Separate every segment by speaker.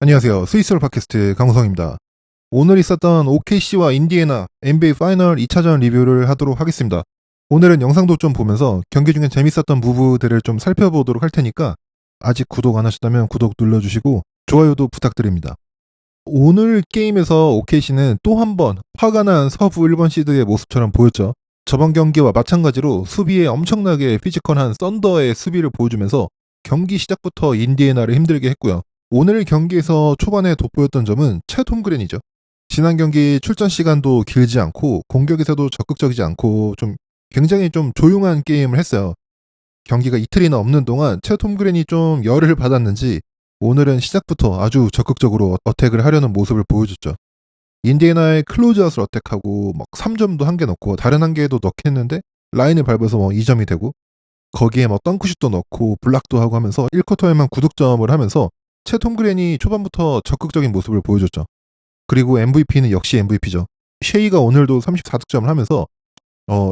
Speaker 1: 안녕하세요. 스위스로 팟캐스트 강우성입니다. 오늘 있었던 OKC와 인디애나 NBA 파이널 2차전 리뷰를 하도록 하겠습니다. 오늘은 영상도 좀 보면서 경기 중에 재밌었던 무브들을 좀 살펴보도록 할 테니까 아직 구독 안 하셨다면 구독 눌러주시고 좋아요도 부탁드립니다. 오늘 게임에서 OKC는 또 한 번 화가 난 서부 1번 시드의 모습처럼 보였죠. 저번 경기와 마찬가지로 수비에 엄청나게 피지컬한 썬더의 수비를 보여주면서 경기 시작부터 인디애나를 힘들게 했고요. 오늘 경기에서 초반에 돋보였던 점은 채 톰그랜이죠. 지난 경기 출전 시간도 길지 않고 공격에서도 적극적이지 않고 굉장히 좀 조용한 게임을 했어요. 경기가 이틀이나 없는 동안 채 톰그랜이 좀 열을 받았는지 오늘은 시작부터 아주 적극적으로 어택을 하려는 모습을 보여줬죠. 인디애나의 클로즈아웃을 어택하고 막 3점도 한 개 넣고 다른 한 개도 넣겠는데 라인을 밟아서 2점이 되고 거기에 덩크슛도 넣고 블락도 하고 하면서 1쿼터에만 9득점을 하면서 채 톰그랜이 초반부터 적극적인 모습을 보여줬죠. 그리고 MVP는 역시 MVP죠. 쉐이가 오늘도 34득점을 하면서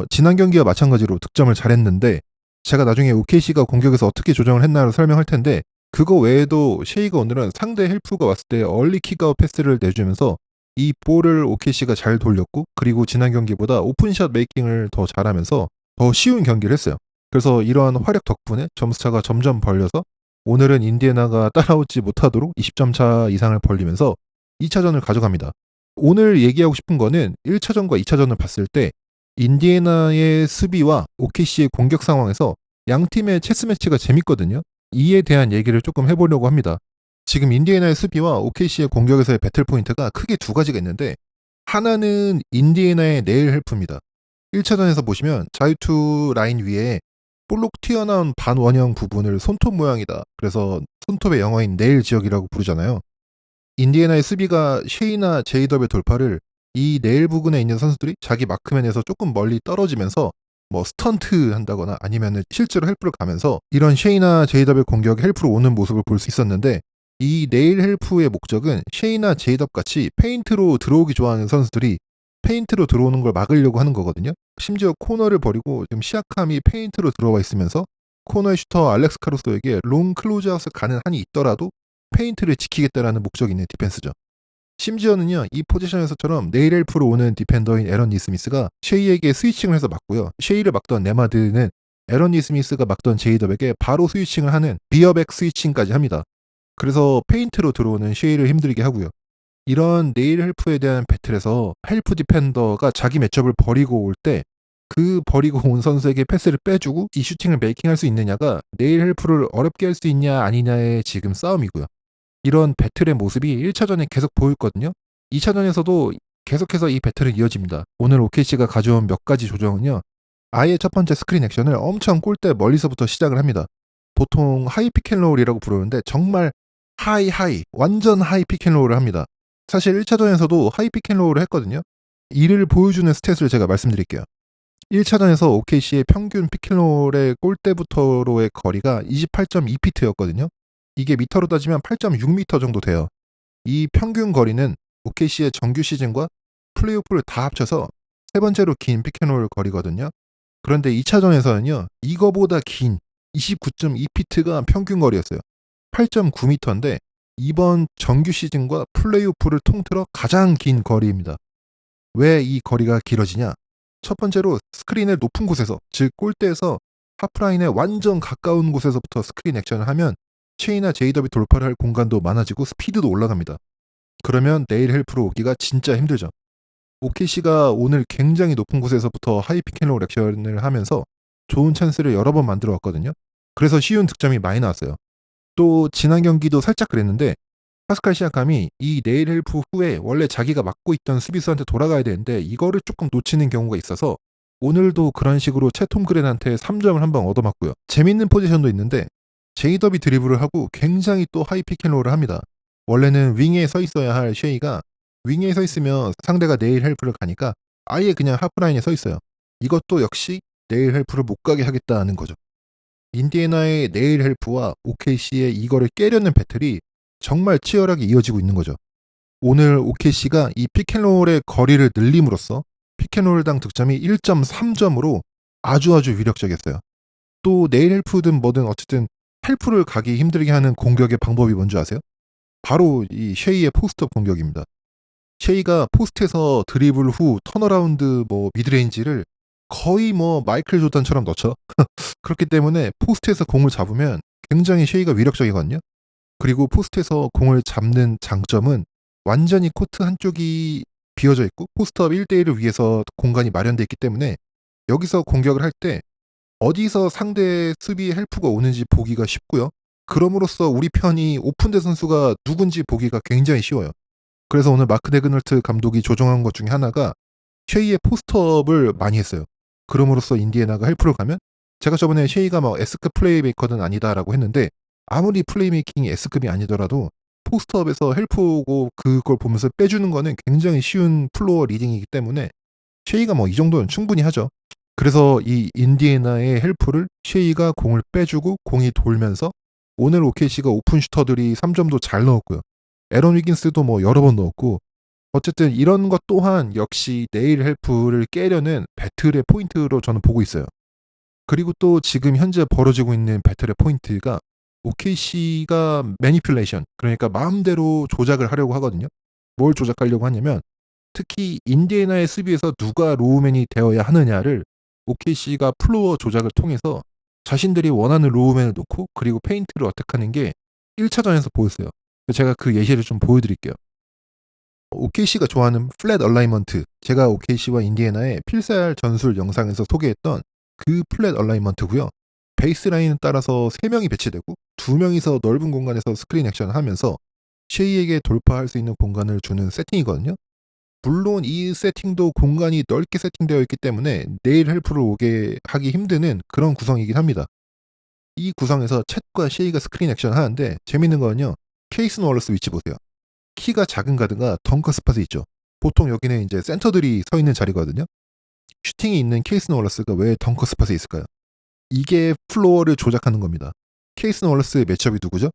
Speaker 1: 지난 경기와 마찬가지로 득점을 잘했는데 제가 나중에 OKC가 공격에서 어떻게 조정을 했나를 설명할 텐데 그거 외에도 쉐이가 오늘은 상대 헬프가 왔을 때 얼리 킥아웃 패스를 내주면서 이 볼을 OKC가 잘 돌렸고 그리고 지난 경기보다 오픈샷 메이킹을 더 잘하면서 더 쉬운 경기를 했어요. 그래서 이러한 활약 덕분에 점수차가 점점 벌려서 오늘은 인디애나가 따라오지 못하도록 20점 차 이상을 벌리면서 2차전을 가져갑니다. 오늘 얘기하고 싶은 거는 1차전과 2차전을 봤을 때 인디애나의 수비와 OKC의 공격 상황에서 양 팀의 체스 매치가 재밌거든요. 이에 대한 얘기를 조금 해보려고 합니다. 지금 인디애나의 수비와 OKC의 공격에서의 배틀 포인트가 크게 두 가지가 있는데 하나는 인디애나의 네일 헬프입니다. 1차전에서 보시면 자유투 라인 위에 볼록 튀어나온 반원형 부분을 손톱 모양이다. 그래서 손톱의 영어인 네일 지역이라고 부르잖아요. 인디애나의 수비가 쉐이나 제이덥의 돌파를 이 네일 부근에 있는 선수들이 자기 마크맨에서 조금 멀리 떨어지면서 스턴트 한다거나 아니면 실제로 헬프를 가면서 이런 쉐이나 제이덥의 공격에 헬프로 오는 모습을 볼 수 있었는데 이 네일 헬프의 목적은 쉐이나 제이덥 같이 페인트로 들어오기 좋아하는 선수들이 페인트로 들어오는 걸 막으려고 하는 거거든요. 심지어 코너를 버리고 지금 시아캄이 페인트로 들어와 있으면서 코너의 슈터 알렉스 카루소에게 롱 클로즈아웃을 가는 한이 있더라도 페인트를 지키겠다라는 목적이 있는 디펜스죠. 심지어는요, 이 포지션에서처럼 네일 헬프로 오는 디펜더인 에런 니스미스가 쉐이에게 스위칭을 해서 막고요. 쉐이를 막던 네마드는 에런 니스미스가 막던 제이덥에게 바로 스위칭을 하는 비어백 스위칭까지 합니다. 그래서 페인트로 들어오는 쉐이를 힘들게 하고요. 이런 네일 헬프에 대한 배틀에서 헬프 디펜더가 자기 매첩을 버리고 올 때 그 버리고 온 선수에게 패스를 빼주고 이 슈팅을 메이킹할 수 있느냐가 네일 헬프를 어렵게 할 수 있냐 아니냐의 지금 싸움이고요. 이런 배틀의 모습이 1차전에 계속 보였거든요. 2차전에서도 계속해서 이 배틀은 이어집니다. 오늘 OKC가 가져온 몇 가지 조정은요. 아예 첫 번째 스크린 액션을 엄청 골대 멀리서부터 시작을 합니다. 보통 하이 피켄롤이라고 부르는데 정말 하이 완전 하이 피켄롤을 합니다. 사실 1차전에서도 하이 피켄롤을 했거든요. 이를 보여주는 스탯을 제가 말씀드릴게요. 1차전에서 OKC의 평균 피켄롤의 골대부터로의 거리가 28.2피트였거든요. 이게 미터로 따지면 8.6미터 정도 돼요. 이 평균 거리는 OKC의 정규 시즌과 플레이오프를 다 합쳐서 세 번째로 긴 피켄롤 거리거든요. 그런데 2차전에서는요. 이거보다 긴 29.2피트가 평균 거리였어요. 8.9m인데 이번 정규 시즌과 플레이오프를 통틀어 가장 긴 거리입니다. 왜 이 거리가 길어지냐? 첫 번째로 스크린의 높은 곳에서, 즉 골대에서 하프라인에 완전 가까운 곳에서부터 스크린 액션을 하면 체이나 제이더비 돌파를 할 공간도 많아지고 스피드도 올라갑니다. 그러면 네일 헬프로 오기가 진짜 힘들죠. OKC가 오늘 굉장히 높은 곳에서부터 하이 피켄롤 액션을 하면서 좋은 찬스를 여러 번 만들어 왔거든요. 그래서 쉬운 득점이 많이 나왔어요. 또 지난 경기도 살짝 그랬는데 파스칼 시아캄이 이 네일 헬프 후에 원래 자기가 맡고 있던 수비수한테 돌아가야 되는데 이거를 조금 놓치는 경우가 있어서 오늘도 그런 식으로 채 톰그랜한테 3점을 한번 얻어맞고요. 재밌는 포지션도 있는데 제이더비 드리블을 하고 굉장히 또 하이 피켄롤을 합니다. 원래는 윙에 서 있어야 할 쉐이가 윙에 서 있으면 상대가 네일 헬프를 가니까 아예 그냥 하프라인에 서 있어요. 이것도 역시 네일 헬프를 못 가게 하겠다는 거죠. 인디애나의 네일 헬프와 OKC의 이거를 깨려는 배틀이 정말 치열하게 이어지고 있는 거죠. 오늘 OKC가 이 피켄롤의 거리를 늘림으로써 피켄롤당 득점이 1.3점으로 아주 위력적이었어요. 또 네일 헬프든 뭐든 어쨌든 헬프를 가기 힘들게 하는 공격의 방법이 뭔지 아세요? 바로 이 쉐이의 포스트업 공격입니다. 쉐이가 포스트에서 드리블 후 턴어라운드 미드레인지를 거의 마이클 조던처럼 넣죠. 그렇기 때문에 포스트에서 공을 잡으면 굉장히 쉐이가 위력적이거든요. 그리고 포스트에서 공을 잡는 장점은 완전히 코트 한쪽이 비어져 있고 포스트업 1대1을 위해서 공간이 마련되어 있기 때문에 여기서 공격을 할 때 어디서 상대 수비 헬프가 오는지 보기가 쉽고요. 그럼으로써 우리 편이 오픈된 선수가 누군지 보기가 굉장히 쉬워요. 그래서 오늘 마크 데그널트 감독이 조정한 것 중에 하나가 쉐이의 포스트업을 많이 했어요. 그럼으로써 인디애나가 헬프를 가면 제가 저번에 쉐이가 S급 플레이메이커는 아니다라고 했는데 아무리 플레이메이킹이 S급이 아니더라도 포스트업에서 헬프 오고 그걸 보면서 빼주는 거는 굉장히 쉬운 플로어 리딩이기 때문에 쉐이가 이 정도는 충분히 하죠. 그래서 이 인디애나의 헬프를 쉐이가 공을 빼주고 공이 돌면서 오늘 OKC가 오픈 슈터들이 3점도 잘 넣었고요. 에런 위긴스도 여러 번 넣었고 어쨌든 이런 것 또한 역시 네일 헬프를 깨려는 배틀의 포인트로 저는 보고 있어요. 그리고 또 지금 현재 벌어지고 있는 배틀의 포인트가 OKC가 매니플레이션, 그러니까 마음대로 조작을 하려고 하거든요. 뭘 조작하려고 하냐면 특히 인디애나의 수비에서 누가 로우맨이 되어야 하느냐를 OKC가 플로어 조작을 통해서 자신들이 원하는 로우맨을 놓고 그리고 페인트를 어택하는 게 1차전에서 보였어요. 제가 그 예시를 좀 보여드릴게요. OKC가 좋아하는 플랫 얼라이먼트, 제가 OKC와 인디애나의 필살 전술 영상에서 소개했던 그 플랫 얼라이먼트고요. 베이스라인을 따라서 3명이 배치되고 2명이서 넓은 공간에서 스크린 액션을 하면서 쉐이에게 돌파할 수 있는 공간을 주는 세팅이거든요. 물론 이 세팅도 공간이 넓게 세팅되어 있기 때문에 네일 헬프를 오게 하기 힘드는 그런 구성이긴 합니다. 이 구성에서 챗과 쉐이가 스크린 액션을 하는데 재밌는 거는요. 케이슨 월러스 위치 보세요. 키가 작은 가드가 덩커 스팟에 있죠. 보통 여기는 이제 센터들이 서 있는 자리거든요. 슈팅이 있는 케이슨 월러스가 왜 덩커 스팟에 있을까요? 이게 플로어를 조작하는 겁니다. 케이슨 월러스의 매첩이 누구죠?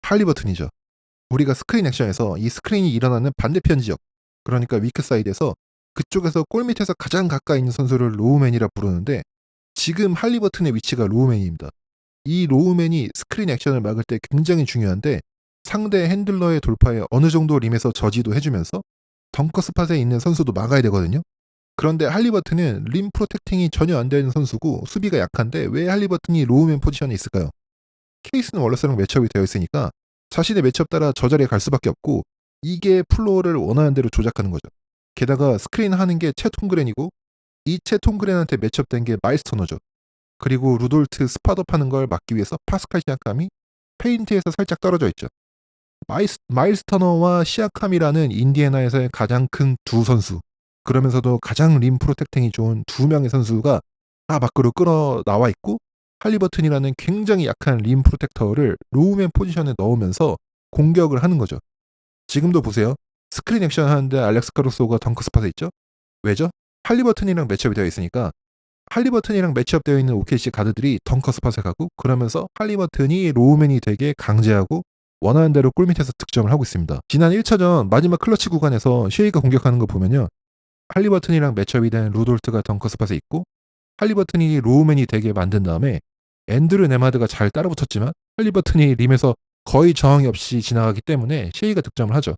Speaker 1: 할리버튼이죠. 우리가 스크린 액션에서 이 스크린이 일어나는 반대편 지역, 그러니까 위크 사이드에서 그쪽에서 골 밑에서 가장 가까이 있는 선수를 로우맨이라 부르는데 지금 할리버튼의 위치가 로우맨입니다. 이 로우맨이 스크린 액션을 막을 때 굉장히 중요한데 상대 핸들러의 돌파에 어느 정도 림에서 저지도 해주면서 덩커 스팟에 있는 선수도 막아야 되거든요. 그런데 할리버튼은 림 프로텍팅이 전혀 안 되는 선수고 수비가 약한데 왜 할리버튼이 로우맨 포지션에 있을까요? 케이스는 월러스랑 매첩이 되어 있으니까 자신의 매첩 따라 저 자리에 갈 수밖에 없고 이게 플로어를 원하는 대로 조작하는 거죠. 게다가 스크린 하는 게 채 톰그렌이고 이 채 톰그렌한테 매첩된 게 마일스 터너죠. 그리고 루돌트 스팟업 하는 걸 막기 위해서 파스칼 시아캄이 페인트에서 살짝 떨어져 있죠. 마일스 터너와 시아캄이라는 인디애나에서의 가장 큰 두 선수, 그러면서도 가장 림 프로텍팅이 좋은 2명의 선수가 다 밖으로 끌어 나와 있고 할리버튼이라는 굉장히 약한 림 프로텍터를 로우맨 포지션에 넣으면서 공격을 하는 거죠. 지금도 보세요. 스크린 액션 하는데 알렉스 카루소가 덩크 스팟에 있죠? 왜죠? 할리버튼이랑 매치업이 되어 있으니까 할리버튼이랑 매치업 되어 있는 OKC 가드들이 덩커 스팟에 가고 그러면서 할리버튼이 로우맨이 되게 강제하고 원하는 대로 골밑에서 득점을 하고 있습니다. 지난 1차전 마지막 클러치 구간에서 쉐이가 공격하는 거 보면요. 할리버튼이랑 매치업이 된 루돌트가 덩커 스팟에 있고 할리버튼이 로우맨이 되게 만든 다음에 앤드류 네마드가 잘 따라붙었지만 할리버튼이 림에서 거의 저항이 없이 지나가기 때문에 쉐이가 득점을 하죠.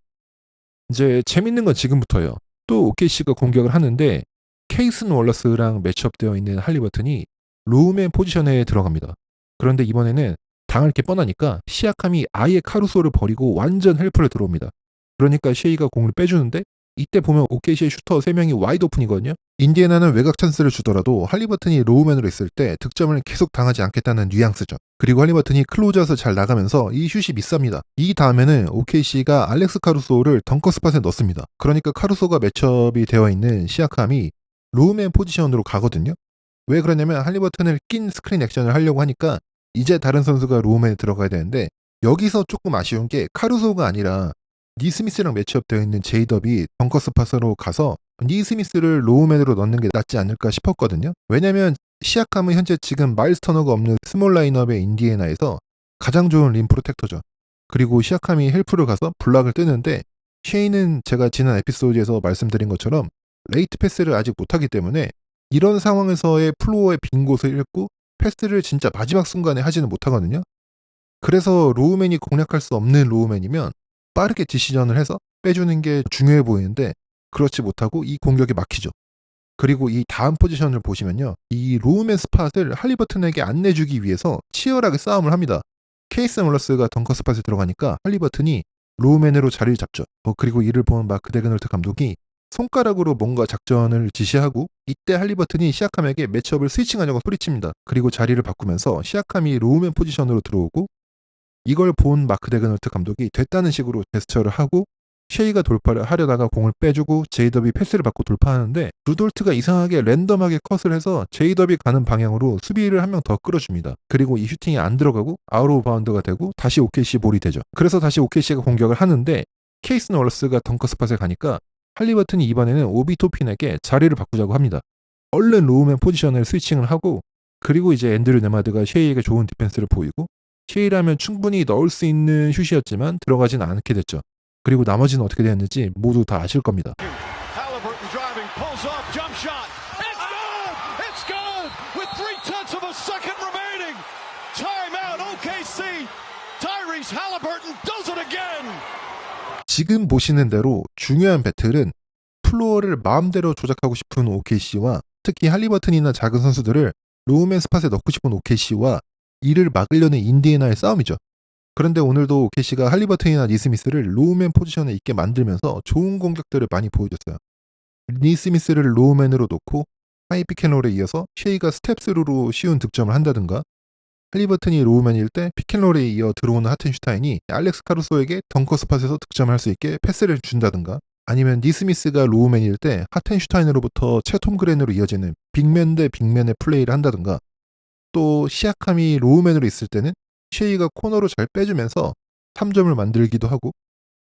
Speaker 1: 이제 재밌는 건 지금부터예요. 또 OKC가 공격을 하는데 케이슨 월러스랑 매치업되어 있는 할리버튼이 로우맨 포지션에 들어갑니다. 그런데 이번에는 당할 게 뻔하니까 시아캄이 아예 카루소를 버리고 완전 헬프를 들어옵니다. 그러니까 쉐이가 공을 빼주는데 이때 보면 OKC의 슈터 3명이 와이드 오픈이거든요. 인디애나는 외곽 찬스를 주더라도 할리버튼이 로우맨으로 있을 때 득점을 계속 당하지 않겠다는 뉘앙스죠. 그리고 할리버튼이 클로즈아웃을 잘 나가면서 이 슛이 미스합니다. 이 다음에는 OKC가 알렉스 카루소를 덩커 스팟에 넣습니다. 그러니까 카루소가 매첩이 되어 있는 시아캄이 로우맨 포지션으로 가거든요. 왜 그러냐면 할리버튼을 낀 스크린 액션을 하려고 하니까 이제 다른 선수가 로우맨에 들어가야 되는데 여기서 조금 아쉬운 게 카루소가 아니라 니스미스랑 매치업 되어 있는 제이덥이 덩커 스팟으로 가서 니스미스를 로우맨으로 넣는 게 낫지 않을까 싶었거든요. 왜냐면 시아캄은 현재 지금 마일스 터너가 없는 스몰 라인업의 인디애나에서 가장 좋은 림 프로텍터죠. 그리고 시아캄이 헬프를 가서 블락을 뜨는데 쉐이는 제가 지난 에피소드에서 말씀드린 것처럼 레이트 패스를 아직 못하기 때문에 이런 상황에서의 플로어의 빈 곳을 읽고 패스를 진짜 마지막 순간에 하지는 못하거든요. 그래서 로우맨이 공략할 수 없는 로우맨이면 빠르게 디시전을 해서 빼주는 게 중요해 보이는데 그렇지 못하고 이 공격이 막히죠. 그리고 이 다음 포지션을 보시면요. 이 로우맨 스팟을 할리버튼에게 안 내주기 위해서 치열하게 싸움을 합니다. 케이스 멀러스가 덩커 스팟에 들어가니까 할리버튼이 로우맨으로 자리를 잡죠. 그리고 이를 본 마크 데그널트 감독이 손가락으로 뭔가 작전을 지시하고 이때 할리버튼이 시아캄에게 매치업을 스위칭하냐고 소리칩니다. 그리고 자리를 바꾸면서 시아캄이 로우맨 포지션으로 들어오고 이걸 본 마크 데그널트 감독이 됐다는 식으로 제스처를 하고 쉐이가 돌파를 하려다가 공을 빼주고 제이더비 패스를 받고 돌파하는데 루돌트가 이상하게 랜덤하게 컷을 해서 제이더비 가는 방향으로 수비를 한 명 더 끌어줍니다. 그리고 이 슈팅이 안 들어가고 아웃 오브 바운드가 되고 다시 OKC 볼이 되죠. 그래서 다시 OKC가 공격을 하는데 케이스 월러스가 덩커 스팟에 가니까 할리버튼이 이번에는 오비 토핀에게 자리를 바꾸자고 합니다. 얼른 로우맨 포지션을 스위칭을 하고 그리고 이제 앤드류 네마드가 쉐이에게 좋은 디펜스를 보이고 쉐이라면 충분히 넣을 수 있는 슛이었지만 들어가진 않게 됐죠. 그리고 나머지는 어떻게 되었는지 모두 다 아실 겁니다.
Speaker 2: Halliburton driving, pulls off, jump shot. It's good! It's good! With 3/10 of a second remaining. Timeout, OKC. Tyrese Halliburton does it again.
Speaker 1: 지금 보시는 대로 중요한 배틀은 플로어를 마음대로 조작하고 싶은 OKC와 특히 할리버튼이나 작은 선수들을 로우맨 스팟에 넣고 싶은 OKC와 이를 막으려는 인디애나의 싸움이죠. 그런데 오늘도 OKC가 할리버튼이나 니스미스를 로우맨 포지션에 있게 만들면서 좋은 공격들을 많이 보여줬어요. 니스미스를 로우맨으로 놓고 하이 피켄롤에 이어서 쉐이가 스텝스루로 쉬운 득점을 한다든가 할리버튼이 로우맨일 때 피켄롤에 이어 들어오는 하텐슈타인이 알렉스 카루소에게 덩커 스팟에서 득점을 할 수 있게 패스를 준다든가 아니면 니스미스가 로우맨일 때 하텐슈타인으로부터 채톰 그랜으로 이어지는 빅맨 대 빅맨의 플레이를 한다든가 또 시아캄이 로우맨으로 있을 때는 쉐이가 코너로 잘 빼주면서 3점을 만들기도 하고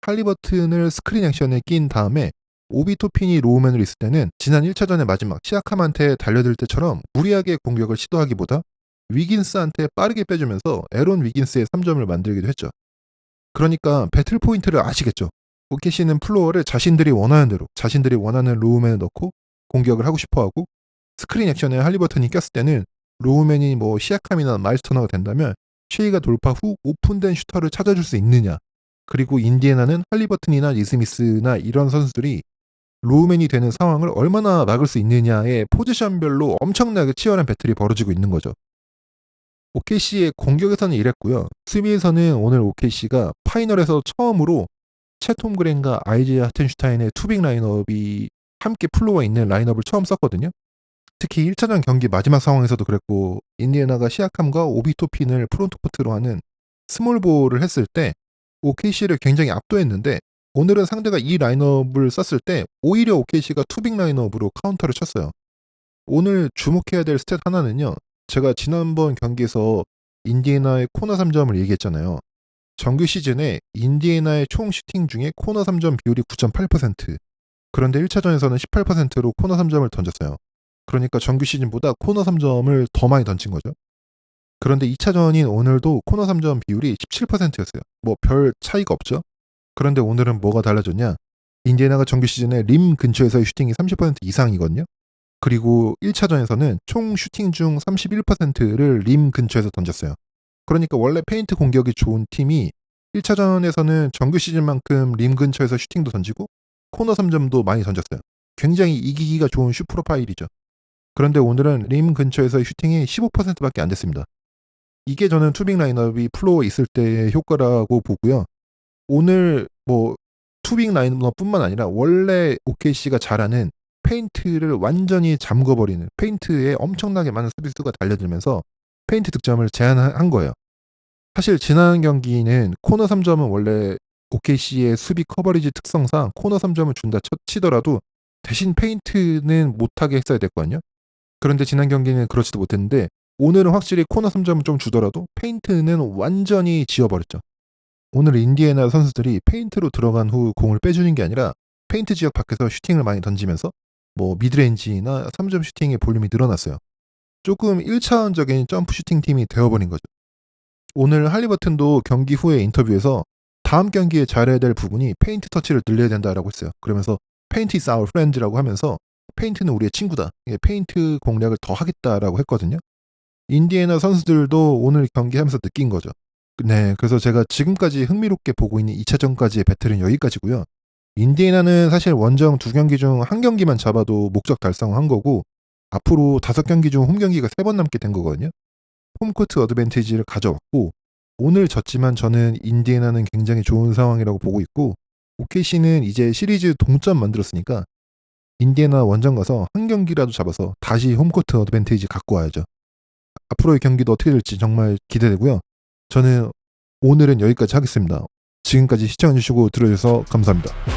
Speaker 1: 할리버튼을 스크린 액션에 낀 다음에 오비 토핀이 로우맨으로 있을 때는 지난 1차전의 마지막 시아캄한테 달려들 때처럼 무리하게 공격을 시도하기보다 위긴스한테 빠르게 빼주면서 에론 위긴스의 3점을 만들기도 했죠. 그러니까 배틀 포인트를 아시겠죠? OKC는 플로어를 자신들이 원하는 대로 자신들이 원하는 로우맨을 넣고 공격을 하고 싶어하고 스크린 액션에 할리버튼이 꼈을 때는 로우맨이 뭐 시아캄이나 마일스 터너가 된다면 쉐이가 돌파 후 오픈된 슈터를 찾아줄 수 있느냐 그리고 인디애나는 할리버튼이나 니스미스나 이런 선수들이 로우맨이 되는 상황을 얼마나 막을 수 있느냐의 포지션별로 엄청나게 치열한 배틀이 벌어지고 있는 거죠. OKC의 공격에서는 이랬고요. 수비에서는 오늘 OKC가 파이널에서 처음으로 채톰 그랜과 아이지아 하텐슈타인의 투빅 라인업이 함께 플로어에 있는 라인업을 처음 썼거든요. 특히 1차전 경기 마지막 상황에서도 그랬고 인디애나가 시아캄과 오비 토핀을 프론트코트로 하는 스몰볼을 했을 때 OKC를 굉장히 압도했는데 오늘은 상대가 이 라인업을 썼을 때 오히려 OKC가 투빅 라인업으로 카운터를 쳤어요. 오늘 주목해야 될 스탯 하나는요. 제가 지난번 경기에서 인디애나의 코너 3점을 얘기했잖아요. 정규 시즌에 인디애나의 총 슈팅 중에 코너 3점 비율이 9.8%. 그런데 1차전에서는 18%로 코너 3점을 던졌어요. 그러니까 정규 시즌보다 코너 3점을 더 많이 던진 거죠. 그런데 2차전인 오늘도 코너 3점 비율이 17%였어요. 뭐 별 차이가 없죠. 그런데 오늘은 뭐가 달라졌냐? 인디애나가 정규 시즌에 림 근처에서의 슈팅이 30% 이상이거든요. 그리고 1차전에서는 총 슈팅 중 31%를 림 근처에서 던졌어요. 그러니까 원래 페인트 공격이 좋은 팀이 1차전에서는 정규 시즌만큼 림 근처에서 슈팅도 던지고 코너 3점도 많이 던졌어요. 굉장히 이기기가 좋은 슛 프로파일이죠. 그런데 오늘은 림 근처에서의 슈팅이 15%밖에 안 됐습니다. 이게 저는 투빅 라인업이 플로어에 있을 때의 효과라고 보고요. 오늘 뭐 투빅 라인업뿐만 아니라 원래 OKC가 잘하는 페인트를 완전히 잠궈버리는 페인트에 엄청나게 많은 수비수가 달려들면서 페인트 득점을 제한한 거예요. 사실 지난 경기는 코너 3점은 원래 OKC의 수비 커버리지 특성상 코너 3점을 준다 치더라도 대신 페인트는 못하게 했어야 됐거든요. 그런데 지난 경기는 그렇지도 못했는데 오늘은 확실히 코너 3점을 좀 주더라도 페인트는 완전히 지워버렸죠. 오늘 인디애나 선수들이 페인트로 들어간 후 공을 빼주는 게 아니라 페인트 지역 밖에서 슈팅을 많이 던지면서 뭐 미드레인지나 3점 슈팅의 볼륨이 늘어났어요. 조금 1차원적인 점프 슈팅 팀이 되어버린 거죠. 오늘 할리버튼도 경기 후에 인터뷰에서 다음 경기에 잘해야 될 부분이 페인트 터치를 늘려야 된다라고 했어요. 그러면서 페인트 is our friend라고 하면서 페인트는 우리의 친구다. 페인트 공략을 더 하겠다라고 했거든요. 인디애나 선수들도 오늘 경기하면서 느낀 거죠. 네, 그래서 제가 지금까지 흥미롭게 보고 있는 2차전까지의 배틀은 여기까지고요. 인디애나는 사실 원정 2경기 중 1경기만 잡아도 목적 달성한 거고 앞으로 5경기 중 홈경기가 3번 남게 된 거거든요. 홈코트 어드밴티지를 가져왔고 오늘 졌지만 저는 인디애나는 굉장히 좋은 상황이라고 보고 있고 OKC는 이제 시리즈 동점 만들었으니까 인디애나 원정 가서 1경기라도 잡아서 다시 홈코트 어드밴티지 갖고 와야죠. 앞으로의 경기도 어떻게 될지 정말 기대되고요. 저는 오늘은 여기까지 하겠습니다. 지금까지 시청해주시고 들어주셔서 감사합니다.